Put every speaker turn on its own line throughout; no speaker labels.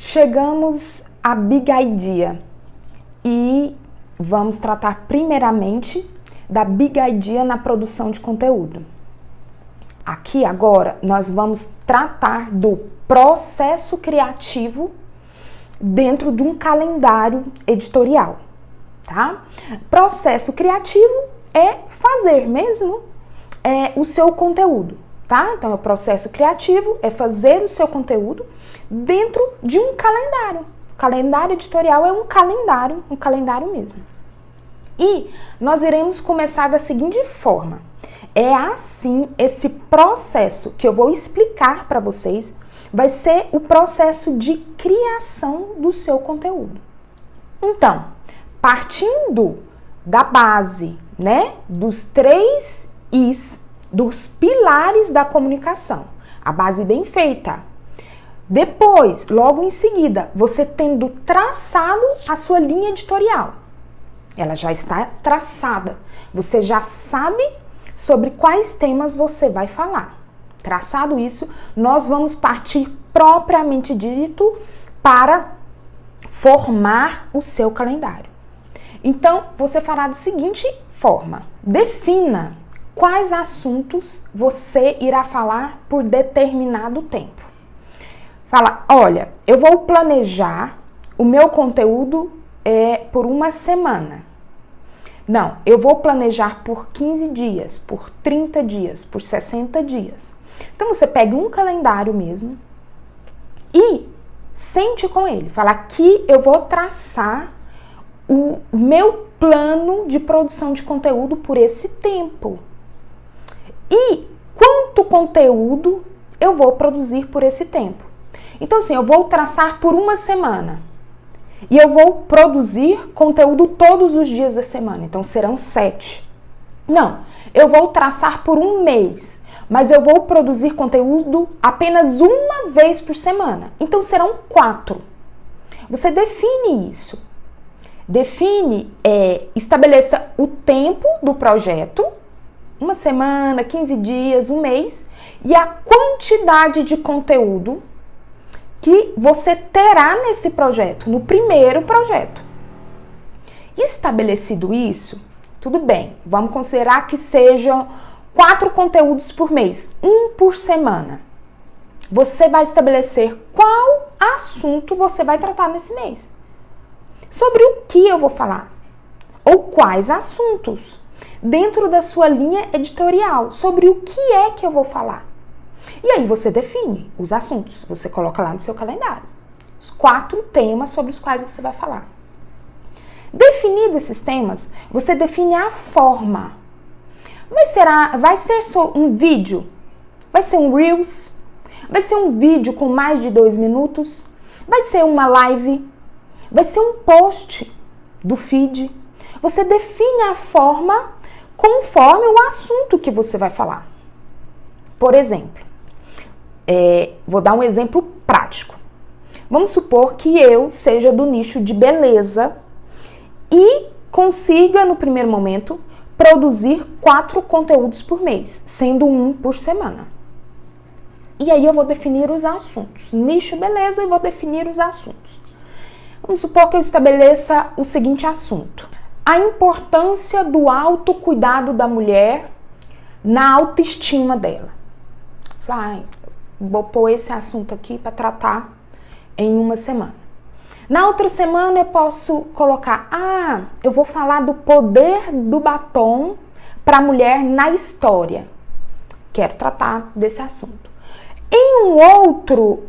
Chegamos à Big Idea e vamos tratar primeiramente da Big Idea na produção de conteúdo. Aqui agora nós vamos tratar do processo criativo dentro de um calendário editorial, tá? Processo criativo é fazer mesmo o seu conteúdo, tá? Então, o processo criativo é fazer o seu conteúdo dentro de um calendário. O calendário editorial é um calendário mesmo. E nós iremos começar da seguinte forma. É assim, esse processo que eu vou explicar para vocês vai ser o processo de criação do seu conteúdo. Então, partindo da base, né, dos 3 Is, dos pilares da comunicação, a base bem feita. Depois, logo em seguida, você tendo traçado a sua linha editorial. Ela já está traçada. Você já sabe sobre quais temas você vai falar. Traçado isso, nós vamos partir propriamente dito para formar o seu calendário. Então, você fará da seguinte forma: defina quais assuntos você irá falar por determinado tempo. Fala, olha, eu vou planejar o meu conteúdo por uma semana. Não, eu vou planejar por 15 dias, por 30 dias, por 60 dias. Então, você pega um calendário mesmo e sente com ele. Fala, aqui eu vou traçar o meu plano de produção de conteúdo por esse tempo. E quanto conteúdo eu vou produzir por esse tempo? Então, assim, eu vou traçar por uma semana. E eu vou produzir conteúdo todos os dias da semana. Então, serão 7. Não, eu vou traçar por um mês. Mas eu vou produzir conteúdo apenas uma vez por semana. Então, serão 4. Você define isso. Estabeleça o tempo do projeto, uma semana, 15 dias, um mês, e a quantidade de conteúdo que você terá nesse projeto, no primeiro projeto. Estabelecido isso, tudo bem, vamos considerar que sejam 4 conteúdos por mês, 1 por semana. Você vai estabelecer qual assunto você vai tratar nesse mês. Sobre o que eu vou falar? Ou quais assuntos? Dentro da sua linha editorial, sobre o que é que eu vou falar? E aí você define os assuntos, você coloca lá no seu calendário. Os 4 temas sobre os quais você vai falar. Definido esses temas, você define a forma. Vai ser só um vídeo? Vai ser um Reels? Vai ser um vídeo com mais de 2 minutos? Vai ser uma live? Vai ser um post do feed? Você define a forma conforme o assunto que você vai falar. Por exemplo, vou dar um exemplo prático. Vamos supor que eu seja do nicho de beleza e consiga, no primeiro momento, produzir 4 conteúdos por mês, sendo 1 por semana. E aí eu vou definir os assuntos. Nicho beleza, e vou definir os assuntos. Vamos supor que eu estabeleça o seguinte assunto: a importância do autocuidado da mulher na autoestima dela. Vou pôr esse assunto aqui para tratar em uma semana. Na outra semana eu posso colocar, eu vou falar do poder do batom para a mulher na história. Quero tratar desse assunto. Em um outro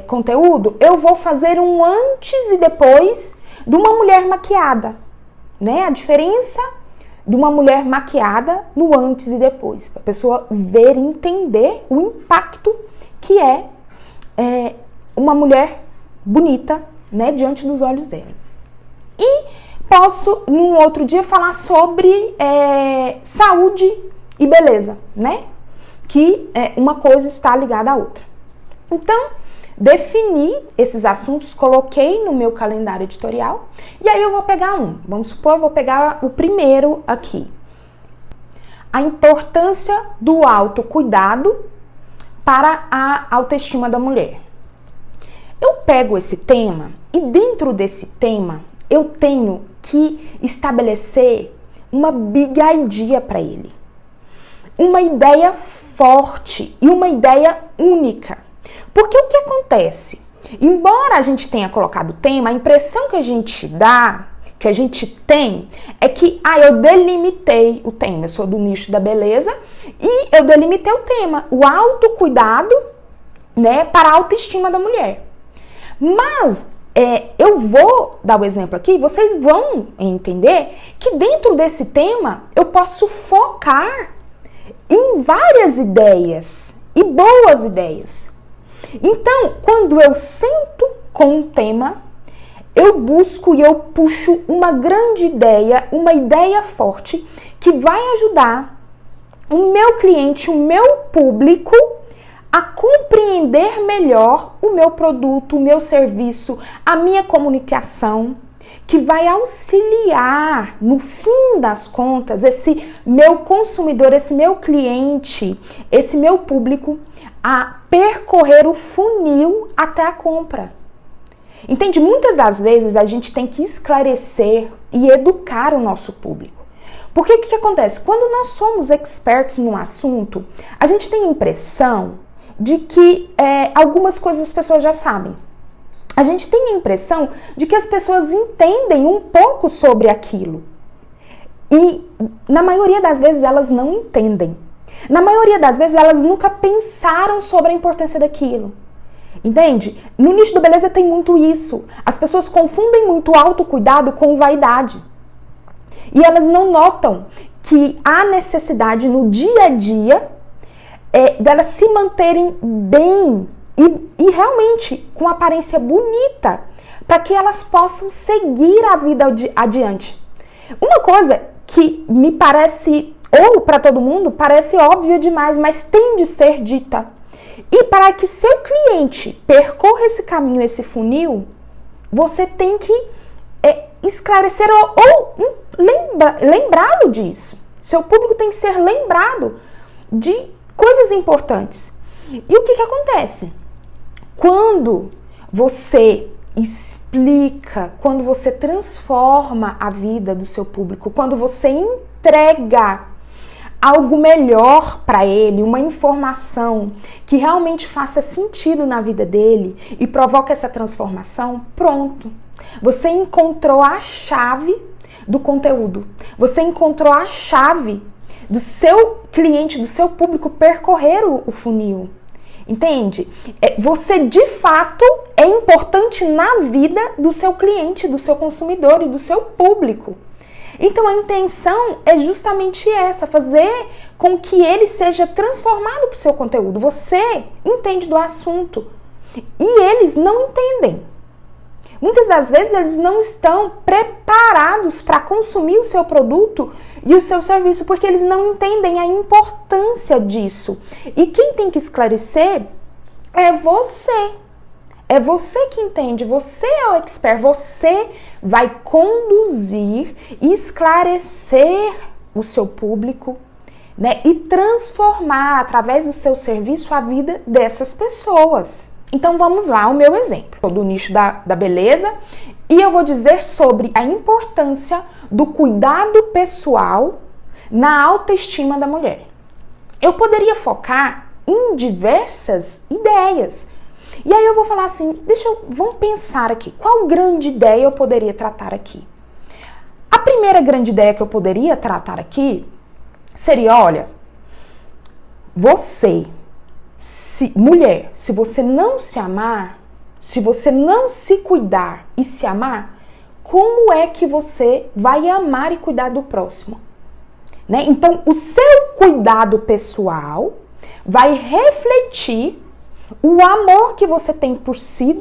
conteúdo, eu vou fazer um antes e depois de uma mulher maquiada, né? A diferença de uma mulher maquiada no antes e depois, para a pessoa ver e entender o impacto que é uma mulher bonita, né, diante dos olhos dela. E posso, num outro dia, falar sobre saúde e beleza, né? Que uma coisa está ligada à outra. Então, defini esses assuntos, coloquei no meu calendário editorial e aí eu vou pegar um. Vamos supor, eu vou pegar o primeiro aqui. A importância do autocuidado para a autoestima da mulher. Eu pego esse tema e dentro desse tema eu tenho que estabelecer uma big idea para ele. Uma ideia forte e uma ideia única. Porque o que acontece? Embora a gente tenha colocado o tema, a impressão que a gente dá, que a gente tem, é que eu delimitei o tema. Eu sou do nicho da beleza e eu delimitei o tema, o autocuidado, né, para a autoestima da mulher. Mas eu vou dar o exemplo aqui, vocês vão entender que dentro desse tema eu posso focar em várias ideias e boas ideias. Então, quando eu sento com um tema, eu busco e eu puxo uma grande ideia, uma ideia forte que vai ajudar o meu cliente, o meu público a compreender melhor o meu produto, o meu serviço, a minha comunicação, que vai auxiliar, no fim das contas, esse meu consumidor, esse meu cliente, esse meu público, a percorrer o funil até a compra. Entende? Muitas das vezes a gente tem que esclarecer e educar o nosso público. Porque o que acontece? Quando nós somos expertos num assunto, a gente tem a impressão de que algumas coisas as pessoas já sabem. A gente tem a impressão de que as pessoas entendem um pouco sobre aquilo. E na maioria das vezes elas não entendem. Na maioria das vezes elas nunca pensaram sobre a importância daquilo. Entende? No nicho da beleza tem muito isso. As pessoas confundem muito autocuidado com vaidade. E elas não notam que há necessidade no dia a dia delas se manterem bem e realmente com aparência bonita, para que elas possam seguir a vida adiante. Uma coisa que me parece, ou para todo mundo, parece óbvio demais, mas tem de ser dita. E para que seu cliente percorra esse caminho, esse funil, você tem que esclarecer ou lembrá-lo disso. Seu público tem que ser lembrado de coisas importantes. E o que acontece? Quando você explica, quando você transforma a vida do seu público, quando você entrega algo melhor para ele, uma informação que realmente faça sentido na vida dele e provoca essa transformação, pronto. Você encontrou a chave do conteúdo. Você encontrou a chave do seu cliente, do seu público percorrer o funil. Entende? Você de fato é importante na vida do seu cliente, do seu consumidor e do seu público. Então a intenção é justamente essa, fazer com que ele seja transformado por seu conteúdo. Você entende do assunto e eles não entendem. Muitas das vezes eles não estão preparados para consumir o seu produto e o seu serviço, porque eles não entendem a importância disso. E quem tem que esclarecer é você. É você que entende, você é o expert, você vai conduzir e esclarecer o seu público, né? E transformar através do seu serviço a vida dessas pessoas. Então vamos lá, o meu exemplo. Sou do nicho da beleza e eu vou dizer sobre a importância do cuidado pessoal na autoestima da mulher. Eu poderia focar em diversas ideias. E aí eu vou falar assim, vamos pensar aqui, qual grande ideia eu poderia tratar aqui? A primeira grande ideia que eu poderia tratar aqui seria, olha, você, mulher, se você não se amar, se você não se cuidar e se amar, como é que você vai amar e cuidar do próximo? Né? Então, o seu cuidado pessoal vai refletir o amor que você tem por si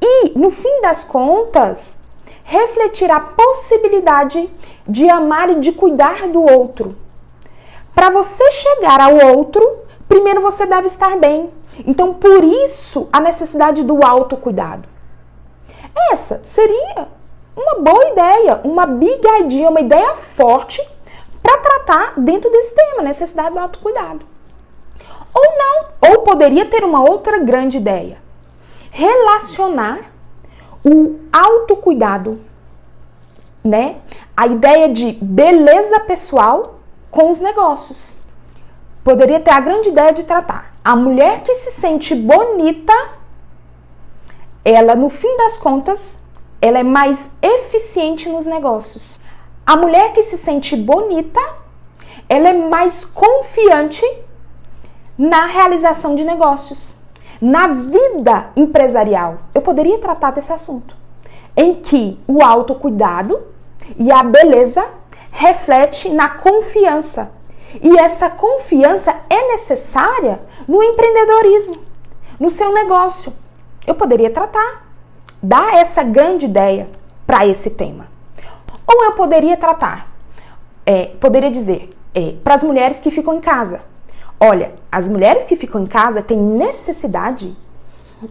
e, no fim das contas, refletir a possibilidade de amar e de cuidar do outro. Para você chegar ao outro, primeiro você deve estar bem. Então, por isso, a necessidade do autocuidado. Essa seria uma boa ideia, uma big idea, uma ideia forte para tratar dentro desse tema, necessidade do autocuidado. Ou não, ou poderia ter uma outra grande ideia. relacionar o autocuidado, né? A ideia de beleza pessoal com os negócios. Poderia ter a grande ideia de tratar a mulher que se sente bonita, ela, no fim das contas, ela é mais eficiente nos negócios. A mulher que se sente bonita, ela é mais confiante na realização de negócios, na vida empresarial. Eu poderia tratar desse assunto, em que o autocuidado e a beleza reflete na confiança. E essa confiança é necessária no empreendedorismo, no seu negócio. Eu poderia tratar, dar essa grande ideia para esse tema. Ou eu poderia tratar, poderia dizer para as mulheres que ficam em casa. Olha, as mulheres que ficam em casa têm necessidade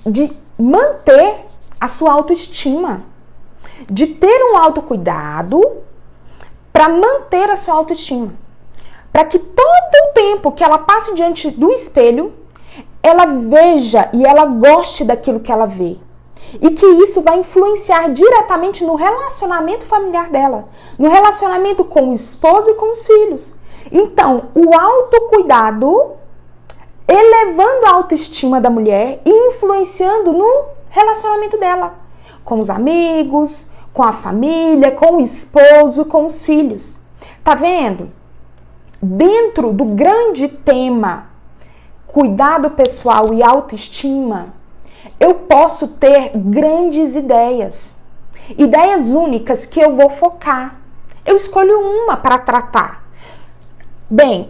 de manter a sua autoestima, de ter um autocuidado para manter a sua autoestima. Para que todo o tempo que ela passe diante do espelho, ela veja e ela goste daquilo que ela vê. E que isso vai influenciar diretamente no relacionamento familiar dela, no relacionamento com o esposo e com os filhos. Então, o autocuidado, elevando a autoestima da mulher e influenciando no relacionamento dela, com os amigos, com a família, com o esposo, com os filhos. Tá vendo? Dentro do grande tema cuidado pessoal e autoestima, eu posso ter grandes ideias. Ideias únicas que eu vou focar. Eu escolho uma para tratar. Bem,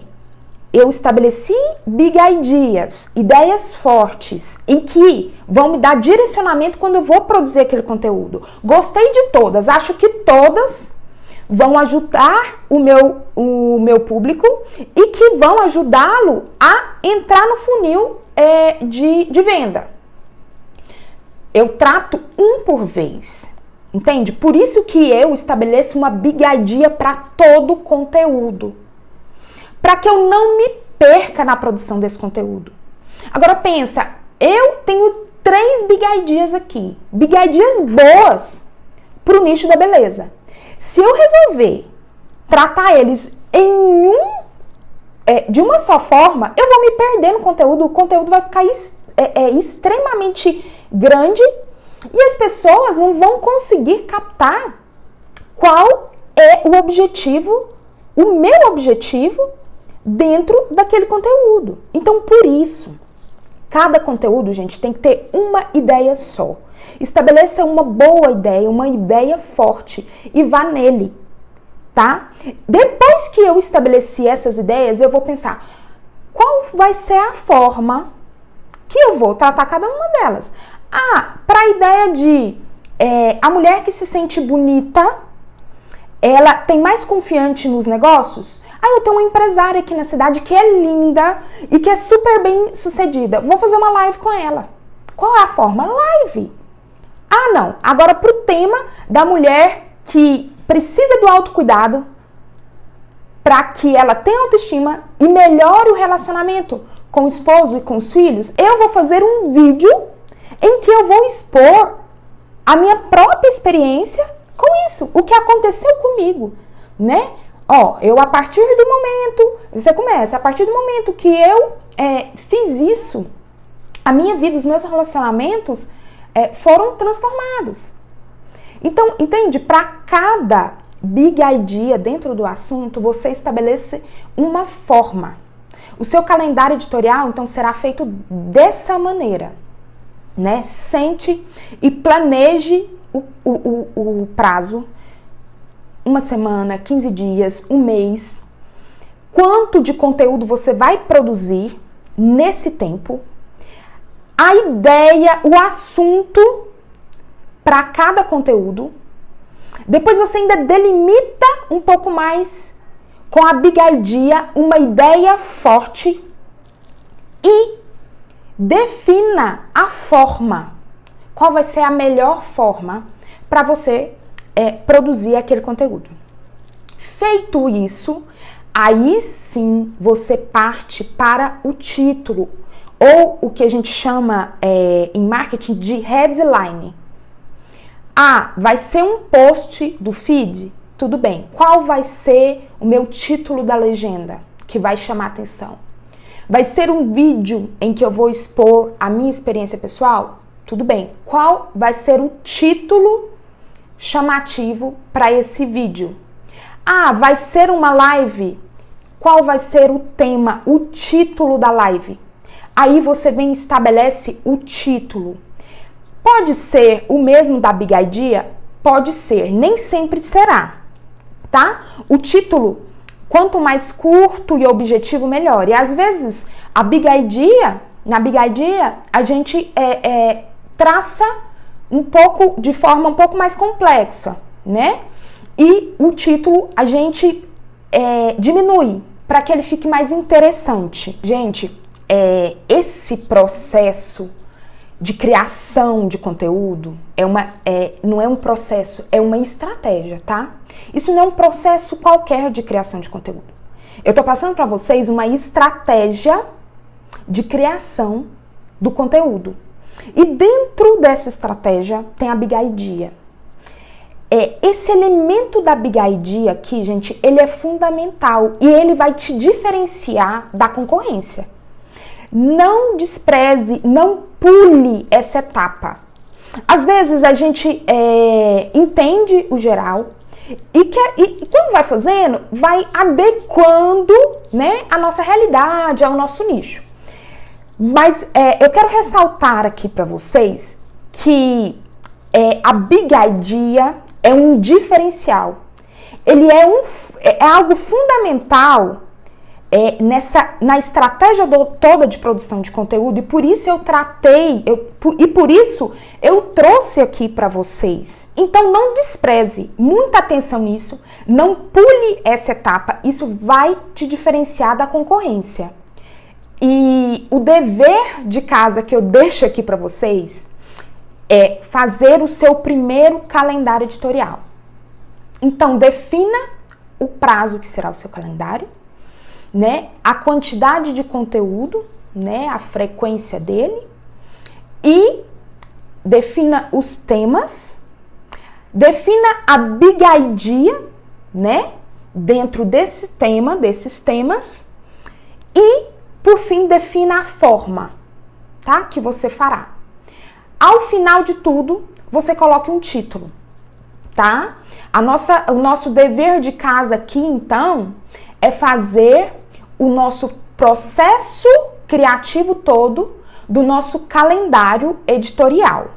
eu estabeleci big ideas, ideias fortes, em que vão me dar direcionamento quando eu vou produzir aquele conteúdo. Gostei de todas, acho que todas vão ajudar o meu público e que vão ajudá-lo a entrar no funil de venda. Eu trato um por vez, entende? Por isso que eu estabeleço uma big idea para todo o conteúdo, para que eu não me perca na produção desse conteúdo. Agora pensa, eu tenho 3 big ideas aqui, big ideas boas para o nicho da beleza. Se eu resolver tratar eles de uma só forma, eu vou me perder no conteúdo, o conteúdo vai ficar extremamente grande e as pessoas não vão conseguir captar qual é o objetivo, o meu objetivo dentro daquele conteúdo. Então, por isso, cada conteúdo, gente, tem que ter uma ideia só. Estabeleça uma boa ideia, uma ideia forte e vá nele, tá? Depois que eu estabeleci essas ideias, eu vou pensar qual vai ser a forma que eu vou tratar cada uma delas. Para a ideia de a mulher que se sente bonita, ela tem mais confiante nos negócios? Eu tenho uma empresária aqui na cidade que é linda e que é super bem sucedida. Vou fazer uma live com ela. Qual é a forma? Live. Não. Agora para o tema da mulher que precisa do autocuidado para que ela tenha autoestima e melhore o relacionamento com o esposo e com os filhos, eu vou fazer um vídeo em que eu vou expor a minha própria experiência com isso, o que aconteceu comigo, né? Eu a partir do momento, você começa, a partir do momento que eu fiz isso, a minha vida, os meus relacionamentos foram transformados. Então, entende? Para cada big idea dentro do assunto, você estabelece uma forma. O seu calendário editorial, então, será feito dessa maneira, né? Sente e planeje o prazo, 1 semana, 15 dias, 1 mês. Quanto de conteúdo você vai produzir nesse tempo? A ideia, o assunto para cada conteúdo. Depois você ainda delimita um pouco mais com a big idea, uma ideia forte e defina a forma. Qual vai ser a melhor forma para você produzir aquele conteúdo? Feito isso, aí sim você parte para o título, ou o que a gente chama em marketing de headline. Ah, vai ser um post do feed? Tudo bem. Qual vai ser o meu título da legenda que vai chamar atenção? Vai ser um vídeo em que eu vou expor a minha experiência pessoal? Tudo bem. Qual vai ser o título chamativo para esse vídeo? Ah, vai ser uma live? Qual vai ser o tema, o título da live? Aí você vem e estabelece o título. Pode ser o mesmo da Big Idea? Pode ser, nem sempre será, tá? O título, quanto mais curto e objetivo, melhor. E às vezes, na Big Idea, a gente traça de forma um pouco mais complexa, né? E o título a gente diminui para que ele fique mais interessante. Gente, esse processo de criação de conteúdo não é um processo, é uma estratégia, tá? Isso não é um processo qualquer de criação de conteúdo. Eu tô passando para vocês uma estratégia de criação do conteúdo. E dentro dessa estratégia tem a Big Idea. Esse elemento da Big Idea aqui, gente, ele é fundamental e ele vai te diferenciar da concorrência. Não despreze, não pule essa etapa. Às vezes a gente entende o geral e quando vai fazendo, vai adequando, né, a nossa realidade, ao nosso nicho. Mas eu quero ressaltar aqui para vocês que a Big Idea é um diferencial. Ele é algo fundamental na estratégia toda de produção de conteúdo, e por isso eu trouxe aqui para vocês. Então não despreze, muita atenção nisso, não pule essa etapa, isso vai te diferenciar da concorrência. E o dever de casa que eu deixo aqui para vocês é fazer o seu primeiro calendário editorial. Então defina o prazo que será o seu calendário, né? A quantidade de conteúdo, né? A frequência dele, e defina os temas, defina a Big Idea, né? Dentro desses temas, e por fim defina a forma, tá? Que você fará. Ao final de tudo, você coloque um título, tá? O nosso dever de casa aqui, então, é fazer o nosso processo criativo todo do nosso calendário editorial.